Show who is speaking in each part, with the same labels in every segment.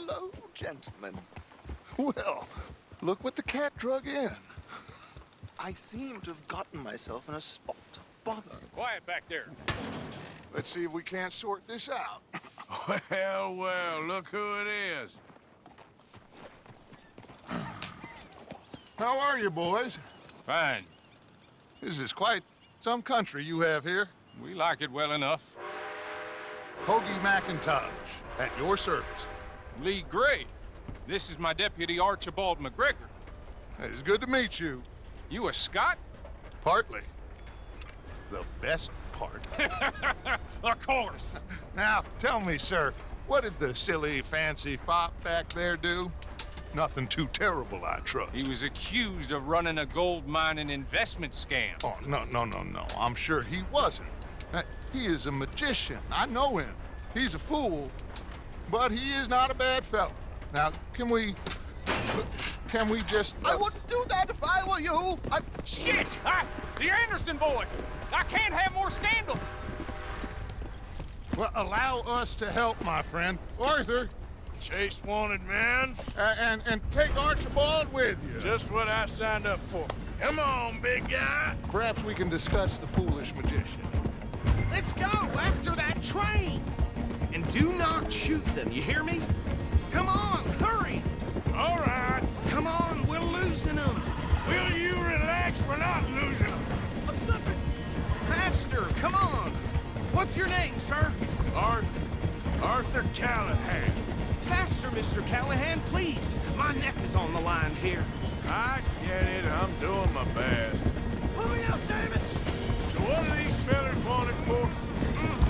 Speaker 1: Hello, gentlemen. Well, look what the cat drug in. I seem to have gotten myself in a spot of bother.
Speaker 2: Quiet back there.
Speaker 1: Let's see if we can't sort this out.
Speaker 3: Well, well, look who it is.
Speaker 1: How are you, boys?
Speaker 2: Fine.
Speaker 1: This is quite some country you have here.
Speaker 2: We like it well enough.
Speaker 1: Hoagie McIntosh, at your service.
Speaker 2: Lee Gray. This is my deputy Archibald McGregor.
Speaker 1: It is good to meet you.
Speaker 2: You a Scot?
Speaker 1: Partly. The best part.
Speaker 2: Of course.
Speaker 1: Now, tell me, sir, what did the silly, fancy fop back there do? Nothing too terrible, I trust.
Speaker 2: He was accused of running a gold mining investment scam.
Speaker 1: Oh, no. I'm sure he wasn't. He is a magician. I know him. He's a fool, but he is not a bad fellow. Now, can we just...
Speaker 4: I wouldn't do that if I were you.
Speaker 2: Shit! The Anderson boys! I can't have more scandal!
Speaker 1: Well, allow us to help, my friend. Arthur,
Speaker 3: Chase wanted man.
Speaker 1: and take Archibald with you.
Speaker 3: Just what I signed up for. Come on, big guy.
Speaker 1: Perhaps we can discuss the foolish magician.
Speaker 4: Let's go after that train. And do not shoot them, you hear me? Come on, hurry.
Speaker 3: All right.
Speaker 4: Come on, we're losing them.
Speaker 3: Will you relax? We're not losing them.
Speaker 4: I'm slipping. Faster, come on. What's your name, sir?
Speaker 3: Arthur Callahan.
Speaker 4: Faster, Mr. Callahan, please. My neck is on the line here.
Speaker 3: I get it. I'm doing my best.
Speaker 4: Pull me up, David.
Speaker 3: So what are these fellers wanted for?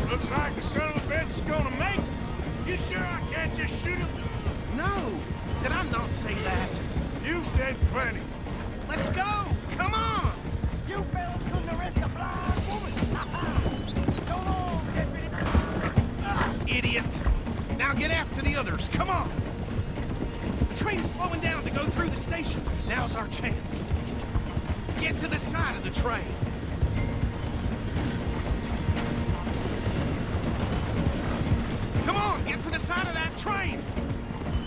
Speaker 3: Looks like the son of a bitch is gonna make. You sure I can't just shoot him?
Speaker 4: No, did I not say that?
Speaker 3: You've said plenty.
Speaker 4: Let's go, come on.
Speaker 5: You fellas couldn't arrest a blind woman! Go on, deputy!
Speaker 4: Idiot. Now get after the others, come on. The train's slowing down to go through the station. Now's our chance. Get to the side of the train. Come on, get to the side of that train.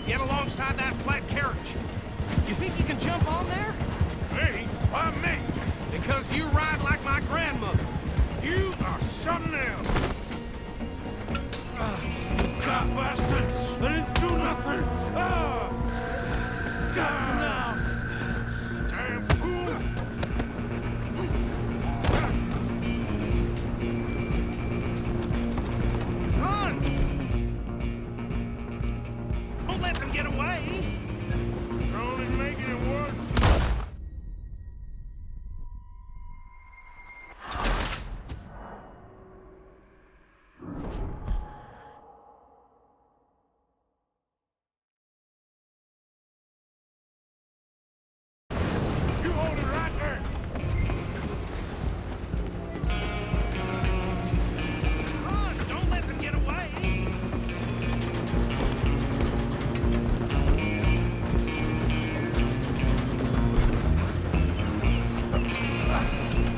Speaker 4: Get alongside that flat carriage. You think you can jump on there?
Speaker 3: Me? Why me?
Speaker 4: Because you ride like my grandmother.
Speaker 3: You are something else. Cop bastards! They didn't do nothing! Got you now! Damn fool!
Speaker 4: Run! Don't let them get away!
Speaker 3: You're only making it worse. You hold it right there!
Speaker 4: Run! Don't let them get away!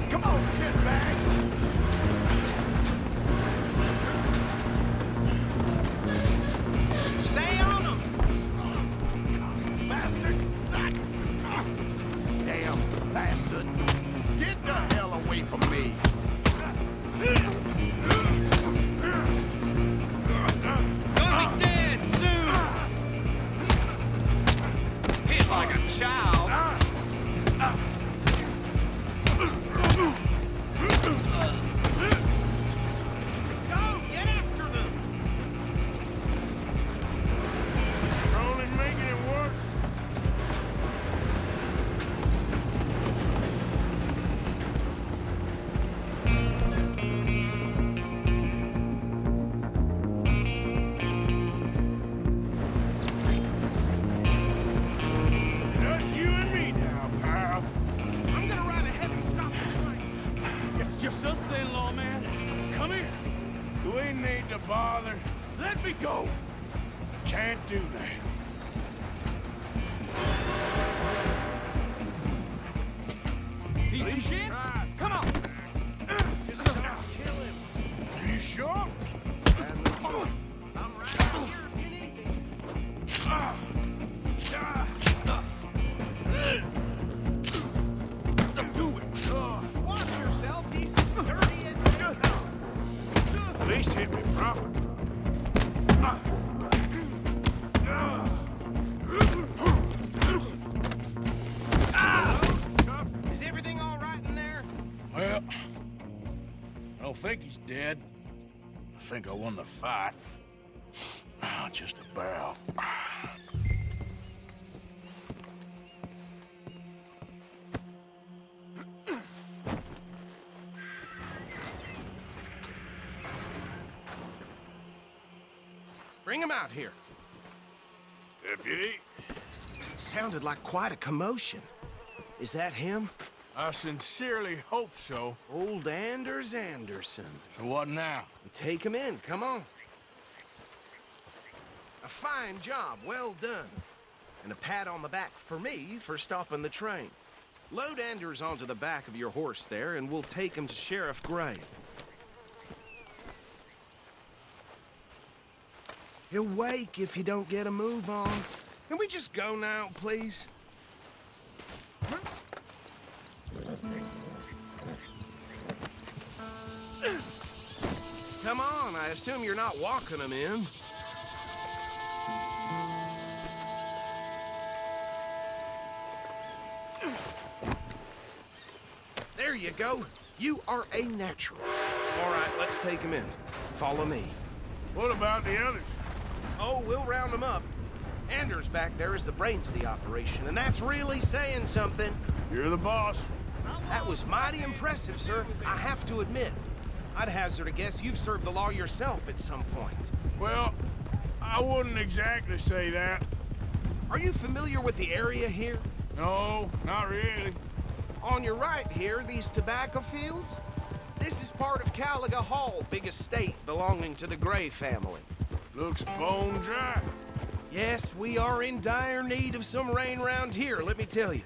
Speaker 3: Come on, shitbag!
Speaker 4: Stay on them!
Speaker 3: Bastard!
Speaker 4: Damn bastard!
Speaker 3: Get the hell away from me!
Speaker 4: Gonna be dead soon! Hit like a child! Go! Get after them!
Speaker 3: You're only making it worse. Just you and me now, pal.
Speaker 4: I'm gonna ride ahead and stop the train.
Speaker 5: It's just us then, lawman. Come here.
Speaker 3: Do we need to bother?
Speaker 5: Let me go.
Speaker 3: Can't do that.
Speaker 4: Need some gin?
Speaker 3: Try.
Speaker 4: Come on!
Speaker 3: You sure?
Speaker 4: I'm right here if you need me.
Speaker 3: think he's dead. I think I won the fight. Just about.
Speaker 4: Bring him out here.
Speaker 3: Deputy,
Speaker 4: Sounded like quite a commotion. Is that him?
Speaker 3: I sincerely hope so.
Speaker 4: Old Anders Anderson.
Speaker 3: So what now?
Speaker 4: Take him in, come on. A fine job, well done. And a pat on the back for me for stopping the train. Load Anders onto the back of your horse there, and we'll take him to Sheriff Gray. He'll wake if you don't get a move on. Can we just go now, please? Come on, I assume you're not walking him in. There you go. You are a natural. All right, let's take him in. Follow me.
Speaker 3: What about the others?
Speaker 4: Oh, we'll round them up. Anders back there is the brains of the operation, and that's really saying something.
Speaker 3: You're the boss.
Speaker 4: That was mighty impressive, sir. I have to admit. I'd hazard a guess you've served the law yourself at some point.
Speaker 3: Well, I wouldn't exactly say that.
Speaker 4: Are you familiar with the area here?
Speaker 3: No, not really.
Speaker 4: On your right here, these tobacco fields? This is part of Caliga Hall, big estate belonging to the Gray family.
Speaker 3: Looks bone dry.
Speaker 4: Yes, we are in dire need of some rain round here, let me tell you.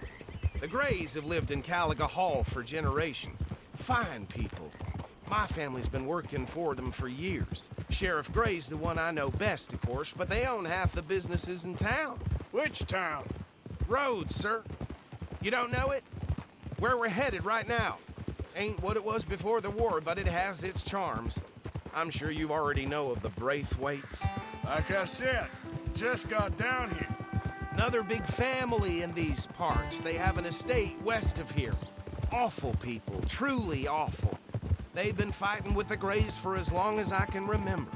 Speaker 4: The Grays have lived in Caliga Hall for generations. Fine people. My family's been working for them for years. Sheriff Gray's the one I know best, of course, but they own half the businesses in town.
Speaker 3: Which town?
Speaker 4: Rhodes, sir. You don't know it? Where we're headed right now. Ain't what it was before the war, but it has its charms. I'm sure you already know of the Braithwaites.
Speaker 3: Like I said, just got down here.
Speaker 4: Another big family in these parts. They have an estate west of here. Awful people, truly awful. They've been fighting with the Grays for as long as I can remember.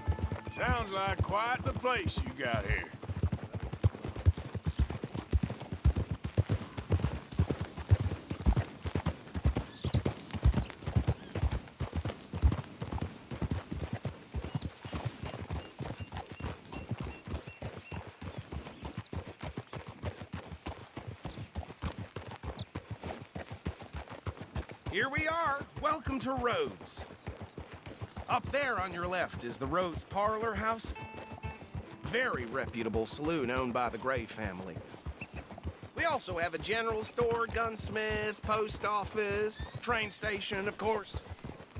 Speaker 3: Sounds like quite the place you got here.
Speaker 4: Here we are. Welcome to Rhodes. Up there on your left is the Rhodes Parlor House. Very reputable saloon owned by the Gray family. We also have a general store, gunsmith, post office, train station, of course.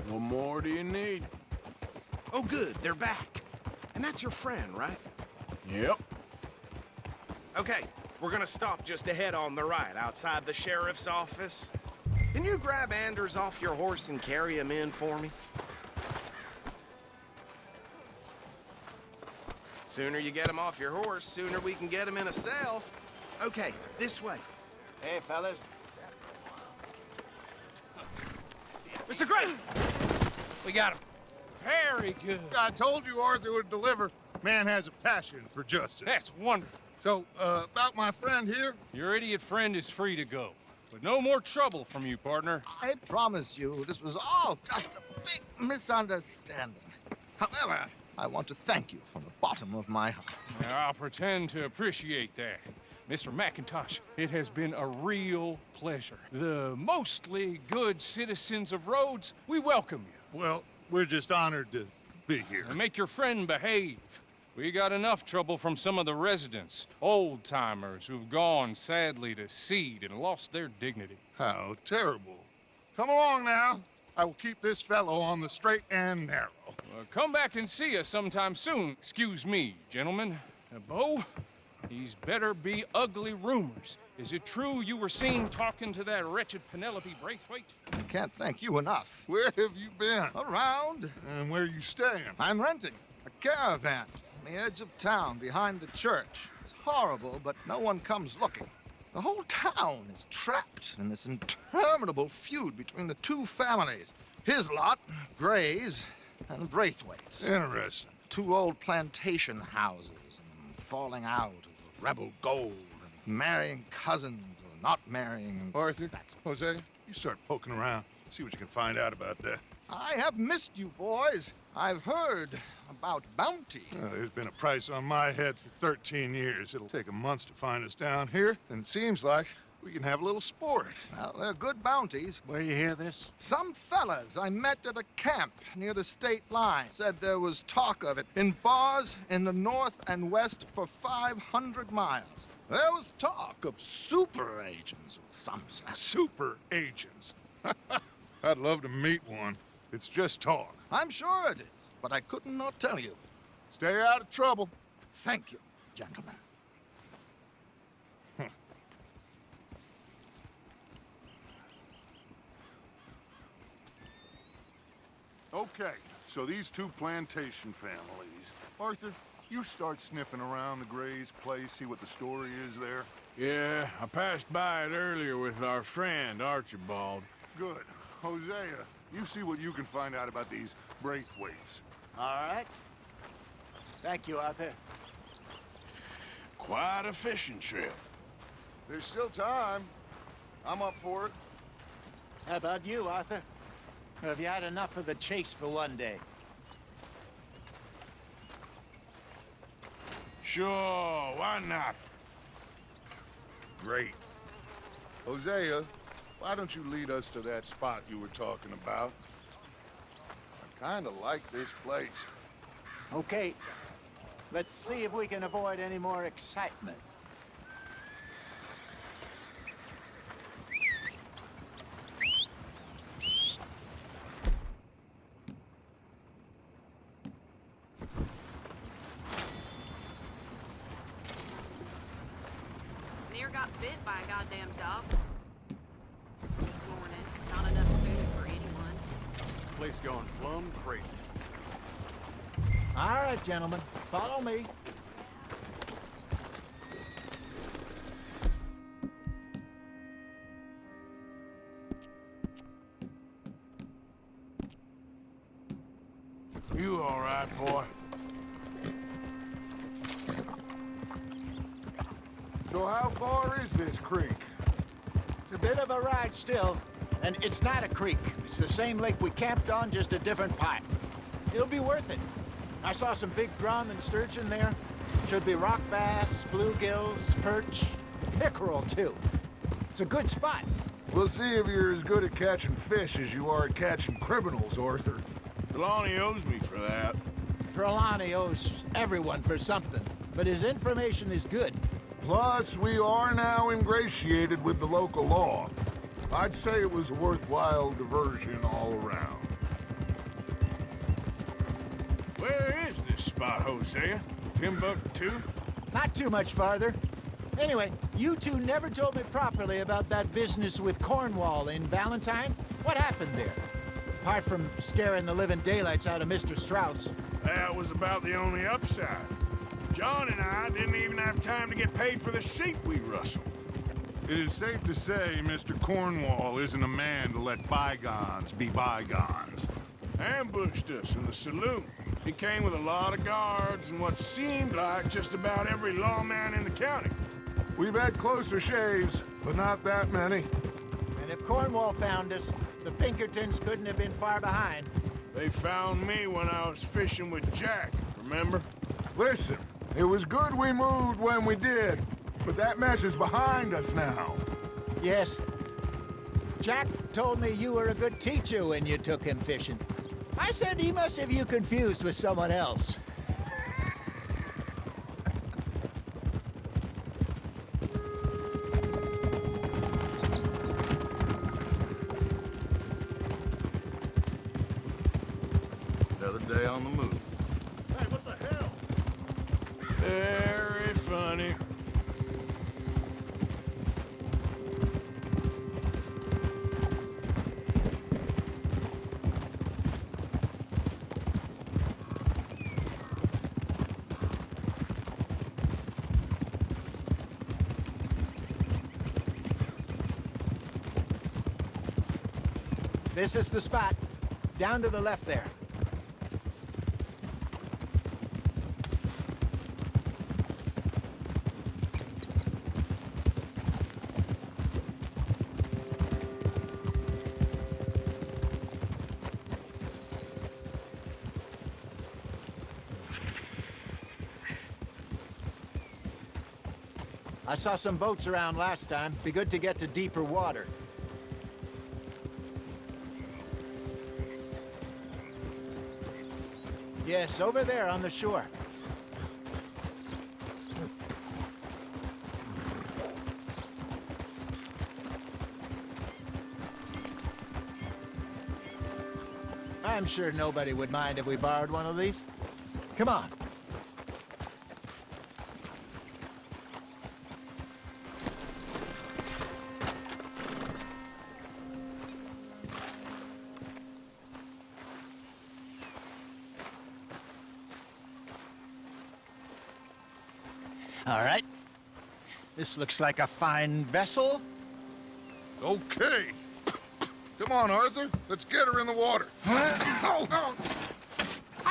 Speaker 3: What more do you need?
Speaker 4: Oh, good, they're back. And that's your friend, right?
Speaker 3: Yep.
Speaker 4: Okay, we're gonna stop just ahead on the right, outside the sheriff's office. Can you grab Anders off your horse and carry him in for me? Sooner you get him off your horse, sooner we can get him in a cell. Okay, this way.
Speaker 6: Hey, fellas.
Speaker 2: Mr. Gray! We got him. Very good.
Speaker 1: I told you Arthur would deliver. Man has a passion for justice.
Speaker 2: That's wonderful.
Speaker 1: So, about my friend here?
Speaker 2: Your idiot friend is free to go. But no more trouble from you, partner.
Speaker 6: I promise you, this was all just a big misunderstanding. However, I want to thank you from the bottom of my heart.
Speaker 2: Now, I'll pretend to appreciate that. Mr. McIntosh, it has been a real pleasure. The mostly good citizens of Rhodes, we welcome you.
Speaker 1: Well, we're just honored to be here.
Speaker 2: And make your friend behave. We got enough trouble from some of the residents, old-timers who've gone, sadly, to seed and lost their dignity.
Speaker 1: How terrible. Come along now. I will keep this fellow on the straight and narrow.
Speaker 2: Come back and see us sometime soon. Excuse me, gentlemen. Bo, these better be ugly rumors. Is it true you were seen talking to that wretched Penelope Braithwaite?
Speaker 6: I can't thank you enough.
Speaker 1: Where have you been?
Speaker 6: Around,
Speaker 1: And where you staying?
Speaker 6: I'm renting a caravan on the edge of town behind the church. It's horrible, but no one comes looking. The whole town is trapped in this interminable feud between the two families. His lot, Gray's and Braithwaite's.
Speaker 1: Interesting.
Speaker 6: 2 old plantation houses and falling out of rebel gold and marrying cousins or not marrying.
Speaker 1: Arthur,
Speaker 6: That's
Speaker 1: Hosea, you start poking around. See what you can find out about that.
Speaker 6: I have missed you, boys. I've heard about bounty.
Speaker 1: There's been a price on my head for 13 years. It'll take a month to find us down here, and it seems like we can have a little sport.
Speaker 6: Well, they're good bounties.
Speaker 7: Where you hear this?
Speaker 6: Some fellas I met at a camp near the state line said there was talk of it in bars in the north and west for 500 miles. There was talk of super agents of some sort.
Speaker 1: Super agents. I'd love to meet one. It's just talk.
Speaker 6: I'm sure it is, but I couldn't not tell you.
Speaker 1: Stay out of trouble.
Speaker 6: Thank you, gentlemen.
Speaker 1: Okay, so these 2 plantation families. Arthur, you start sniffing around the Gray's place, see what the story is there.
Speaker 3: Yeah, I passed by it earlier with our friend, Archibald.
Speaker 1: Good. Hosea, you see what you can find out about these Braithwaites.
Speaker 7: All right. Thank you, Arthur.
Speaker 3: Quite a fishing trip.
Speaker 1: There's still time. I'm up for it.
Speaker 7: How about you, Arthur? Or have you had enough of the chase for one day?
Speaker 3: Sure, why not?
Speaker 1: Great. Hosea, why don't you lead us to that spot you were talking about? I kind of like this place.
Speaker 7: Okay. Let's see if we can avoid any more excitement.
Speaker 8: Near got bit by a goddamn dog this morning. Not enough food for anyone.
Speaker 2: Place going plumb crazy.
Speaker 7: All right, gentlemen. Follow me.
Speaker 3: You all right, boy?
Speaker 1: So how far is this creek?
Speaker 7: It's a bit of a ride still, and it's not a creek. It's the same lake we camped on, just a different part. It'll be worth it. I saw some big drum and sturgeon there. Should be rock bass, bluegills, perch, pickerel, too. It's a good spot.
Speaker 1: We'll see if you're as good at catching fish as you are at catching criminals, Arthur.
Speaker 3: Trelawney owes me for that.
Speaker 7: Trelawney owes everyone for something, but his information is good.
Speaker 1: Plus, we are now ingratiated with the local law. I'd say it was a worthwhile diversion all around.
Speaker 3: Where is this spot, Hosea? Timbuktu?
Speaker 7: Not too much farther. Anyway, you two never told me properly about that business with Cornwall in Valentine. What happened there? Apart from scaring the living daylights out of Mr. Strauss.
Speaker 3: That was about the only upside. John and I didn't even have time to get paid for the sheep we rustled.
Speaker 1: It is safe to say Mr. Cornwall isn't a man to let bygones be bygones.
Speaker 3: Ambushed us in the saloon. He came with a lot of guards and what seemed like just about every lawman in the county.
Speaker 1: We've had closer shaves, but not that many.
Speaker 7: And if Cornwall found us, the Pinkertons couldn't have been far behind.
Speaker 3: They found me when I was fishing with Jack, remember?
Speaker 1: Listen, it was good we moved when we did, but that mess is behind us now.
Speaker 7: Yes. Jack told me you were a good teacher when you took him fishing. I said he must have you confused with someone else.
Speaker 6: Another day on the move.
Speaker 1: Hey, what the hell?
Speaker 3: Very funny.
Speaker 7: This is the spot. Down to the left there. I saw some boats around last time. Be good to get to deeper water. Yes, over there on the shore. I'm sure nobody would mind if we borrowed one of these. Come on. All right. This looks like a fine vessel.
Speaker 1: Okay. Come on, Arthur. Let's get her in the water.
Speaker 6: I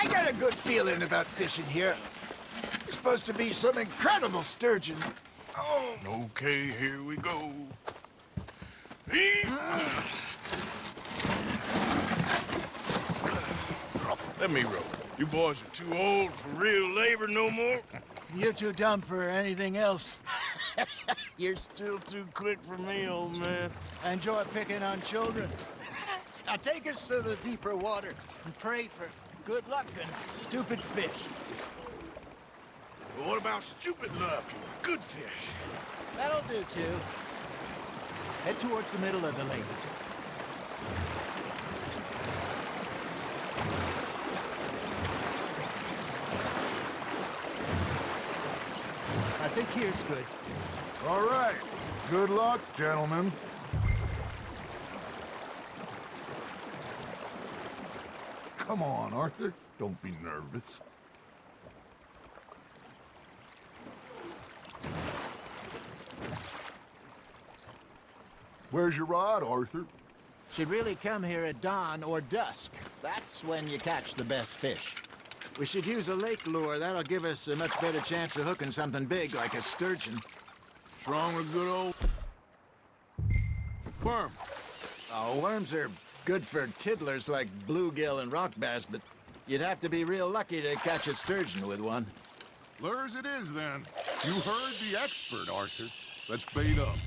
Speaker 6: got a good feeling about fishing here. There's supposed to be some incredible sturgeon. Oh,
Speaker 3: Okay, here we go. Let me row. You boys are too old for real labor no more.
Speaker 7: You're too dumb for anything else.
Speaker 3: You're still too quick for me, old man.
Speaker 7: I enjoy picking on children. Now take us to the deeper water and pray for good luck and stupid fish.
Speaker 3: But what about stupid luck and good fish?
Speaker 7: That'll do, too. Head towards the middle of the lake. I think here's good.
Speaker 1: All right. Good luck, gentlemen. Come on, Arthur. Don't be nervous. Where's your rod, Arthur?
Speaker 7: Should really come here at dawn or dusk. That's when you catch the best fish. We should use a lake lure. That'll give us a much better chance of hooking something big like a sturgeon.
Speaker 3: What's wrong with good old worm?
Speaker 7: Oh, worms are good for tiddlers like bluegill and rock bass, but you'd have to be real lucky to catch a sturgeon with one.
Speaker 1: Lures it is, then. You heard the expert, Arthur. Let's bait up.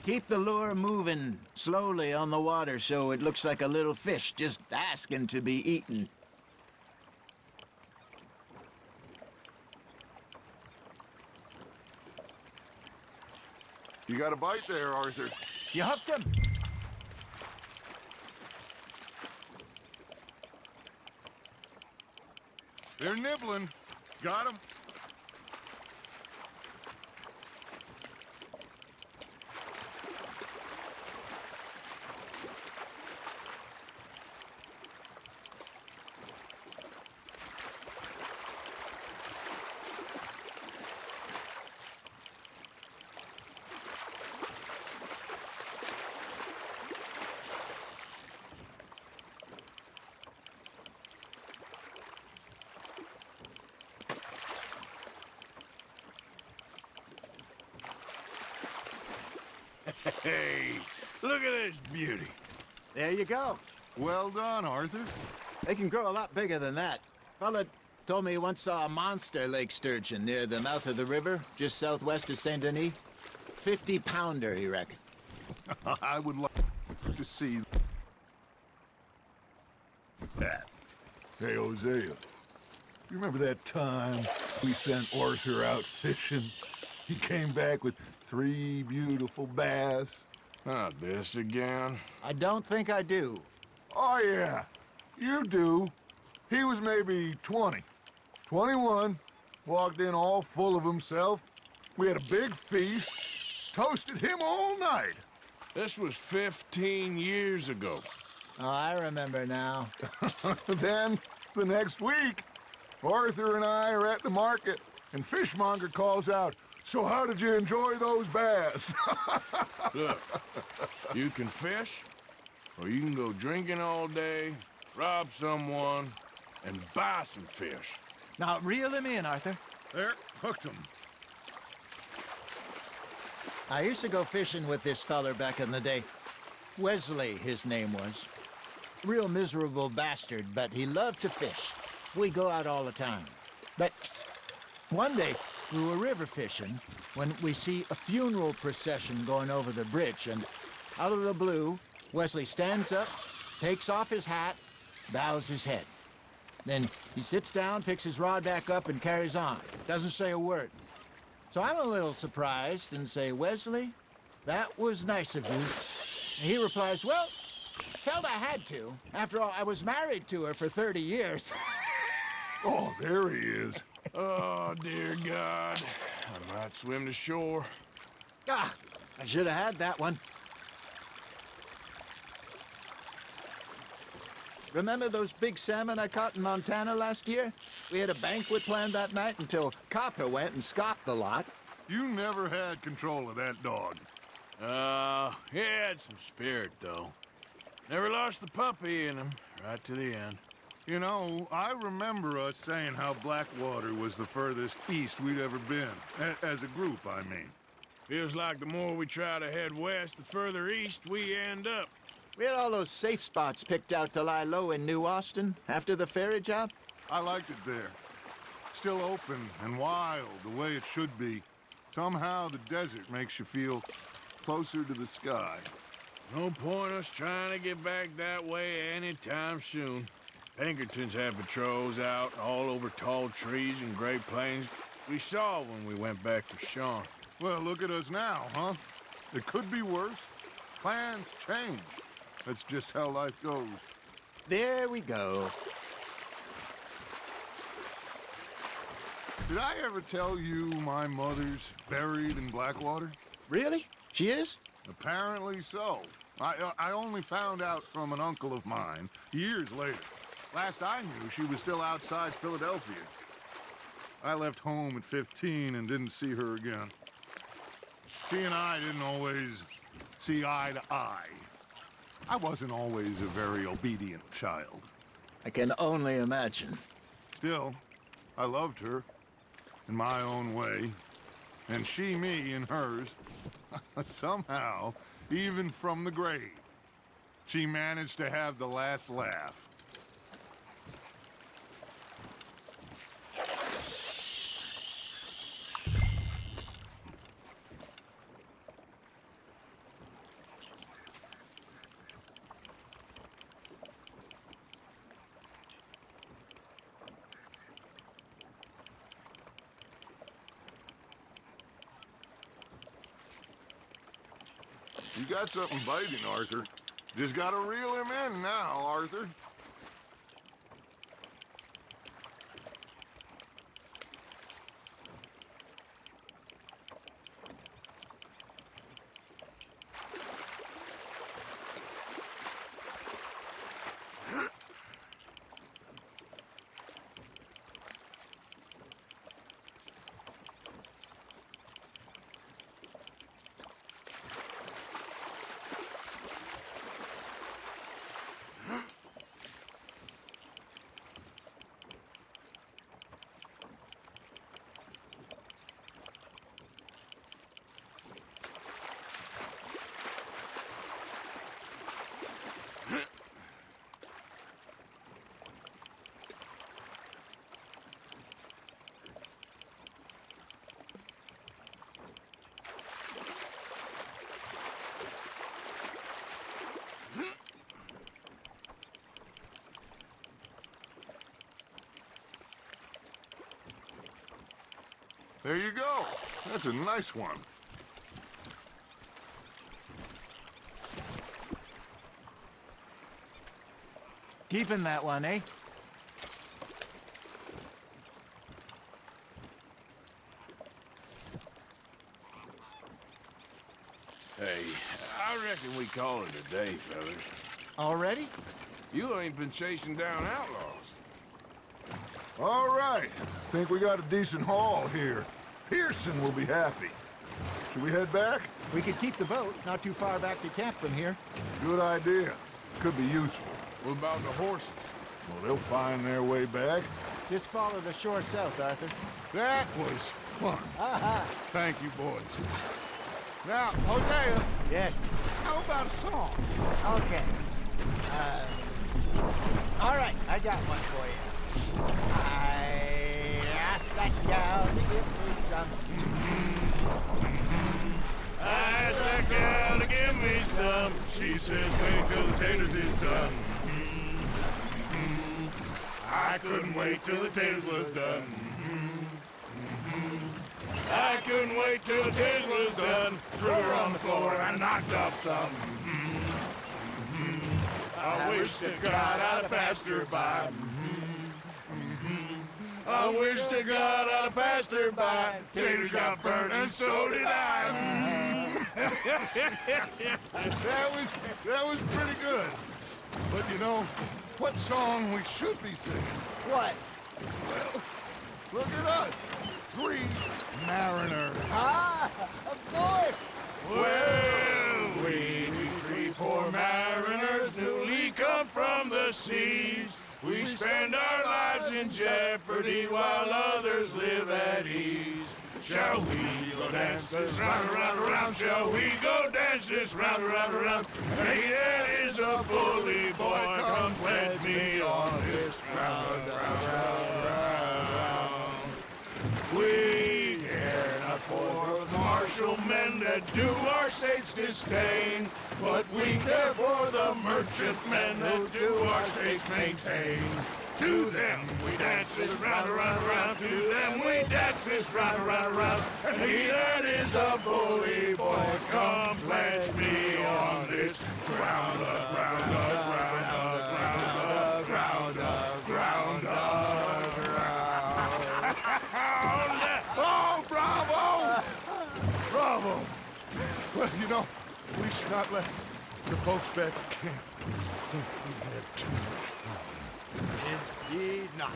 Speaker 7: Keep the lure moving slowly on the water so it looks like a little fish just asking to be eaten.
Speaker 1: You got a bite there, Arthur.
Speaker 7: You hooked him?
Speaker 1: They're nibbling. Got him.
Speaker 3: Hey, look at this beauty.
Speaker 7: There you go.
Speaker 1: Well done, Arthur.
Speaker 7: They can grow a lot bigger than that. Fella told me he once saw a monster lake sturgeon near the mouth of the river, just southwest of Saint Denis. 50-pounder, he reckoned.
Speaker 1: I would like to see that. Hey, Hosea, you remember that time we sent Arthur out fishing? He came back with 3 beautiful bass.
Speaker 3: Not this again.
Speaker 7: I don't think I do.
Speaker 1: Oh, yeah, you do. He was maybe 20, 21, walked in all full of himself. We had a big feast, toasted him all night.
Speaker 3: This was 15 years ago.
Speaker 7: Oh, I remember now.
Speaker 1: Then, the next week, Arthur and I are at the market, and Fishmonger calls out, "So how did you enjoy those bass?"
Speaker 3: Look, you can fish, or you can go drinking all day, rob someone, and buy some fish.
Speaker 7: Now, reel him in, Arthur.
Speaker 1: There, hooked him.
Speaker 7: I used to go fishing with this feller back in the day. Wesley, his name was. Real miserable bastard, but he loved to fish. We go out all the time. But one day, we were river fishing when we see a funeral procession going over the bridge, and out of the blue, Wesley stands up, takes off his hat, bows his head. Then he sits down, picks his rod back up, and carries on. Doesn't say a word. So I'm a little surprised and say, Wesley, that was nice of you. And he replies, well, hell, I had to. After all, I was married to her for 30 years.
Speaker 1: Oh, there he is.
Speaker 3: Oh, dear God. I might swim to shore.
Speaker 7: Ah, I should have had that one. Remember those big salmon I caught in Montana last year? We had a banquet planned that night until Copper went and scoffed the lot.
Speaker 1: You never had control of that dog.
Speaker 3: He had some spirit, though. Never lost the puppy in him, right to the end.
Speaker 1: You know, I remember us saying how Blackwater was the furthest east we'd ever been. As a group, I mean.
Speaker 3: Feels like the more we try to head west, the further east we end up.
Speaker 7: We had all those safe spots picked out to lie low in New Austin after the ferry job.
Speaker 1: I liked it there. Still open and wild, the way it should be. Somehow the desert makes you feel closer to the sky.
Speaker 3: No point us trying to get back that way anytime soon. Pinkertons had patrols out all over tall trees and Great Plains. We saw when we went back to Sean.
Speaker 1: Well, look at us now, huh? It could be worse. Plans change. That's just how life goes.
Speaker 7: There we go.
Speaker 1: Did I ever tell you my mother's buried in Blackwater?
Speaker 7: Really? She is?
Speaker 1: Apparently so. I only found out from an uncle of mine years later. Last I knew, she was still outside Philadelphia. I left home at 15 and didn't see her again. She and I didn't always see eye to eye. I wasn't always a very obedient child.
Speaker 7: I can only imagine.
Speaker 1: Still, I loved her in my own way, and she me in hers. Somehow, even from the grave, she managed to have the last laugh. You got something biting, Arthur. Just gotta reel him in now, Arthur. There you go. That's a nice one.
Speaker 7: Keeping that one, eh?
Speaker 3: Hey, I reckon we call it a day, fellas.
Speaker 7: Already?
Speaker 3: You ain't been chasing down outlaws.
Speaker 1: All right. Think we got a decent haul here. Pearson will be happy. Should we head back?
Speaker 7: We could keep the boat not too far back to camp from here.
Speaker 1: Good idea. Could be useful.
Speaker 3: What about the horses?
Speaker 1: Well, they'll find their way back.
Speaker 7: Just follow the shore south, Arthur.
Speaker 1: That was fun. Thank you, boys. Now, Hosea,
Speaker 7: Yes.
Speaker 1: how about a song?
Speaker 7: Okay. All right, I got one for you. I asked that gal to give me some.
Speaker 3: I asked that gal to give me some. She says, wait till the taters is done. I couldn't wait till the taters was done. I couldn't wait till the taters was done. Threw her on the floor and I knocked off some. I wish to God I'd have passed her by. I wish to God I'd have passed her by. Taters got burnt and so did I.
Speaker 1: That was pretty good. But you know, what song we should be singing?
Speaker 7: What?
Speaker 1: Well, look at us. 3 mariners.
Speaker 7: Ah, of course.
Speaker 3: Well, we 3 poor mariners newly come from the seas. We spend our lives in jeopardy while others live at ease. Shall we go dance this round, around, around? Shall we go dance this round, around, around? Hey, that is a bully boy. Come pledge me on this round, round, round, round. We care not for the martial men that do our state's disdain, but we care for the merchantmen that do our state's maintain. To them we dance this round, around, around. To them we dance this round, around, around. And he that is a bully boy, come pledge me on this ground, ground, ground, ground, ground, ground, ground, ground.
Speaker 1: Oh, bravo! Bravo! Well, you know, we should not let the folks back at camp think we had too much fun.
Speaker 7: Indeed not.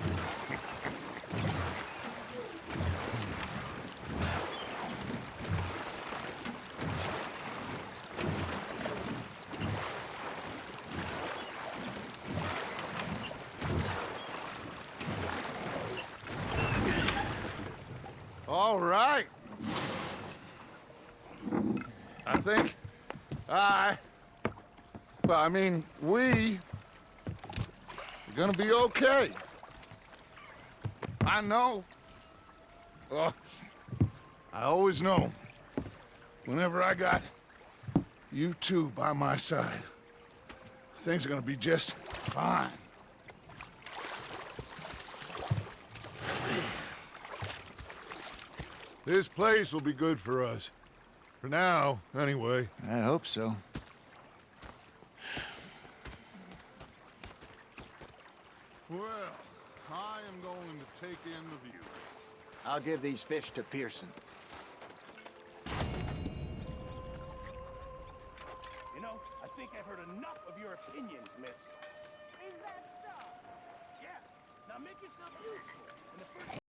Speaker 1: All right. I think we are gonna be okay. I know. Well, I always know. Whenever I got you two by my side, things are gonna be just fine. This place will be good for us. For now, anyway.
Speaker 7: I hope so.
Speaker 1: Well, I am going to take in the view.
Speaker 7: I'll give these fish to Pearson.
Speaker 4: You know, I think I've heard enough of your opinions, miss.
Speaker 5: Is that so?
Speaker 4: Yeah. Now make yourself useful. And the first